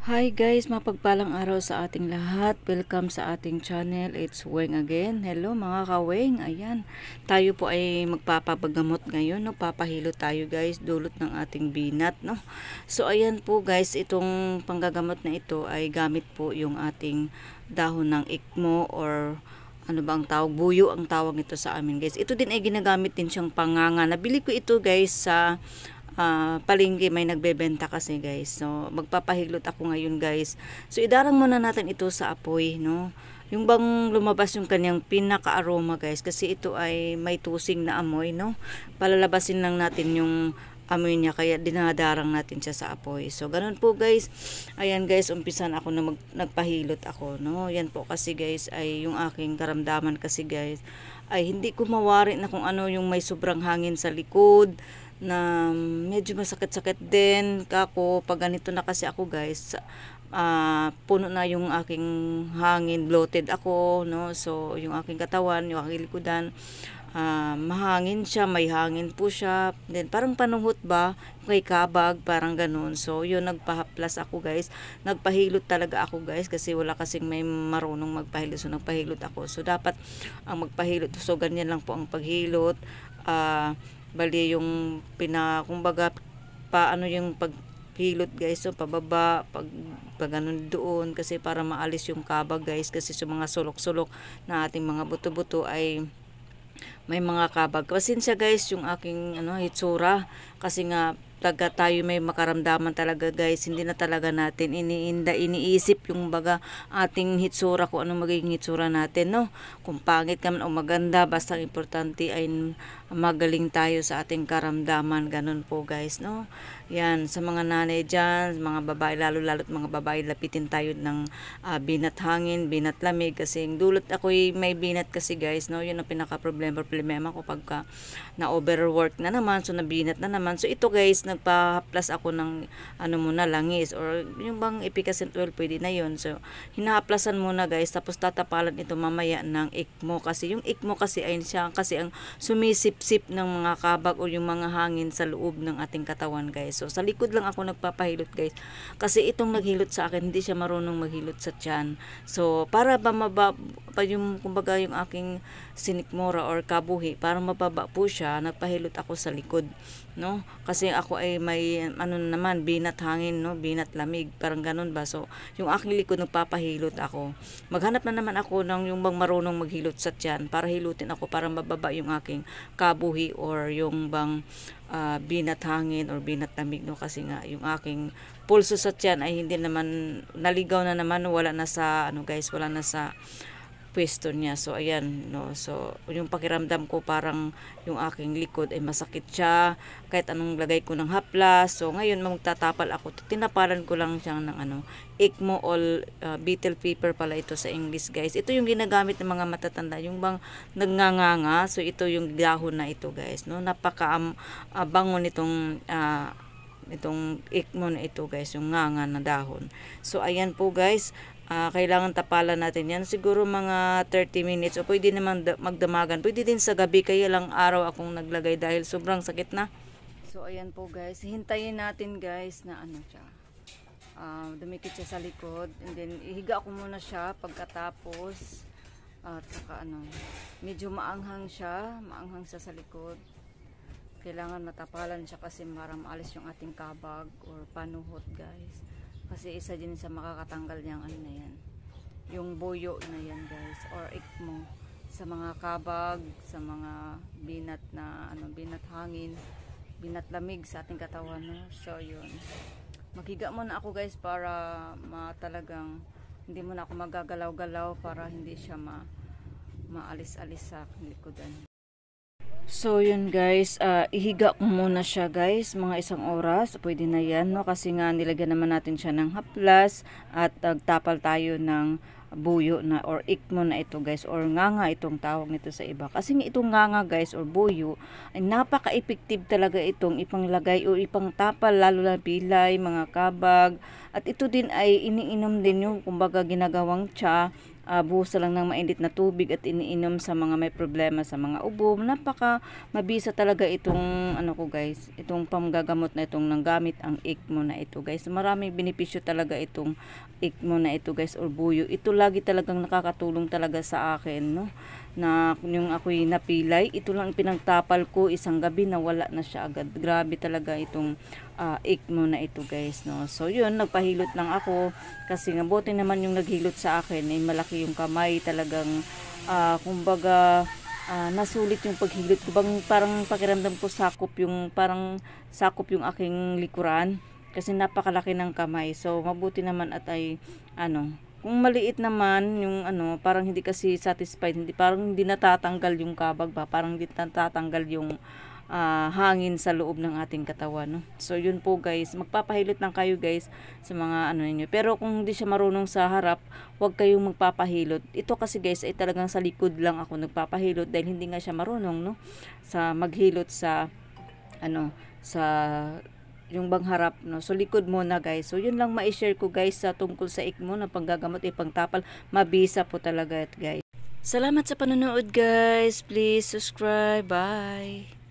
Hi guys, mapagpalang araw sa ating lahat. Welcome sa ating channel. It's Weng again. Hello mga ka-Weng. Ayan, tayo po ay magpapagamot ngayon. No? Papahilo tayo guys, dulot ng ating binat. No? So ayan po guys, itong panggagamot na ito ay gamit po yung ating dahon ng ikmo or ano ba ang tawag? Buyo ang tawag nito sa amin guys. Ito din ay ginagamit din siyang panganga. Nabili ko ito guys sa palengke, may nagbebenta kasi guys. So magpapahilot ako ngayon guys. So idarang muna natin ito sa apoy, no? Yung bang lumabas yung kanyang pinaka-aroma guys, kasi ito ay may tusing na amoy, no? Palalabasin lang natin yung amoy niya, kaya dinadarang natin siya sa apoy. So ganun po guys. Ayan guys, umpisan ako na nagpahilot ako, no? Yan po kasi guys ay yung aking karamdaman kasi guys ay hindi ko mawari na kung ano yung may sobrang hangin sa likod na medyo masakit-sakit din kako pag ganito na kasi ako guys. Puno na yung aking hangin, bloated ako, no? So yung aking katawan, yung aking likodan, mahangin siya, may hangin po siya. Then parang panuhot ba, kay kabag, parang ganun. So yun, nagpahaplas ako guys. Nagpahilot talaga ako guys, kasi wala kasing may marunong magpahilot. So nagpahilot ako. So dapat ang magpahilot. So ganyan lang po ang paghilot. Bali yung kumbaga paano yung paghilot guys, so pababa, pag ganun doon, kasi para maalis yung kabag guys, kasi sa mga sulok-sulok na ating mga buto-buto ay may mga kabag. Pasensya guys yung aking hitsura, kasi nga taga tayo may makaramdaman talaga guys, hindi na talaga natin iniisip yung baga ating hitsura, kung ano magiging hitsura natin, no? Kung pangit ka man o maganda, basta importante ay magaling tayo sa ating karamdaman, ganun po guys, no? Yan, sa mga nanay dyan, mga babae, lalo-lalo't mga babae, lapitin tayo ng binat hangin, binat lamig, kasi yung dulot ako'y may binat kasi guys, no? Yun ang problema ko pagka na overwork na naman, so nabinat na naman. So ito guys, nagpa-plus ako ng muna, langis, or yung bang efficacent oil, pwede na yun. So hinaplasan muna guys, tapos tatapalan ito mamaya ng ikmo, kasi yung ikmo kasi ay siya kasi ang sumisip-sip ng mga kabag o yung mga hangin sa loob ng ating katawan guys. So sa likod lang ako nagpapahilot guys, kasi itong naghilot sa akin, hindi siya marunong maghilot sa tiyan. So para ba pa yung kumbaga yung aking sinikmura or kabuhi, para mababa po siya, nagpahilot ako sa likod, no? Kasi ako ay may naman, binat hangin, no? Binat lamig, parang ganun ba. So yung aking likod nagpapahilot ako. Maghanap na naman ako ng yung bang marunong maghilot sa tiyan, para hilutin ako para mababa yung aking kabuhi or yung bang binat hangin or binat lamig, no? Kasi nga yung aking pulso sa tiyan ay hindi naman, naligaw na naman, wala na sa guys, wala na sa pwesto niya. So ayan, no. So yung pakiramdam ko, parang yung aking likod ay masakit siya kahit anong lagay ko ng haplas. So ngayon magtatapal ako, tinapalan ko lang siya ng ikmo all beetle paper pala ito sa English guys. Ito yung ginagamit ng mga matatanda, yung bang nagnganganga. So ito yung dahon na ito guys, no. Napaka bango nitong itong ikmo na ito guys, yung nganga na dahon. So ayan po guys, kailangan tapalan natin yan siguro mga 30 minutes, o pwede naman magdamagan, pwede din sa gabi, kaya lang araw akong naglagay dahil sobrang sakit na. So ayan po guys, hintayin natin guys na siya, dumikit siya sa likod, and then ihiga ko muna siya pagkatapos, at saka medyo maanghang siya sa likod. Kailangan matapalan siya kasi para maalis yung ating kabag or panuhot guys. Kasi isa din sa makakatanggal niyang na yan, yung buyo na yan guys, or ikmo, sa mga kabag, sa mga binat na binat hangin, binat lamig sa ating katawan, no? So yun, maghiga muna ako guys para talagang hindi muna ako magagalaw-galaw, para hindi siya maalis-alis sa likodan. So yun guys, ihiga ko muna siya guys, mga 1 oras, pwede na yan, no? Kasi nga nilagyan naman natin siya ng haplas at nagtapal tayo ng buyo na or ikmo na ito guys, or nganga itong tawag nito sa iba. Kasi nga itong nganga guys or buyo ay napaka-effective talaga itong ipanglagay o ipangtapal, lalo na pilay, mga kabag, At ito din ay iniinom din yung kumbaga ginagawang tsa, buhos lang ng mainit na tubig at iniinom sa mga may problema sa mga ubo. Napaka mabisa talaga itong ano ko guys, itong pamgagamot na itong nanggamit ang ICMO na ito guys. Maraming benepisyo talaga itong ICMO na ito guys, or buyo. Ito lagi talagang nakakatulong talaga sa akin, no, na yung ako'y napilay, ito lang pinagtapal ko isang gabi na wala na siya agad. Grabe talaga itong ICMO na ito guys, no. So yun, nagpahilot lang ako kasi nga buti naman yung naghilot sa akin ay malaki yung kamay talagang kumbaga nasulit yung paghilot ko, bang parang pakiramdam ko sakop yung aking likuran kasi napakalaki ng kamay. So mabuti naman at ay ano, kung maliit naman yung ano, parang hindi kasi satisfied, parang hindi natatanggal yung kabag ba, parang hindi natatanggal yung hangin sa loob ng ating katawan, no? So yun po guys, magpapahilot lang kayo guys sa mga ano niyo. Pero kung hindi siya marunong sa harap, huwag kayong magpapahilot. Ito kasi guys ay talagang sa likod lang ako nagpapahilot dahil hindi nga siya marunong, no, sa maghilot sa ano, sa yung bang harap, no. So likod muna guys. So yun lang mai-share ko guys sa tungkol sa ICMO na panggagamot pangtapal. Mabisa po talaga guys. Salamat sa panonood guys. Please subscribe. Bye.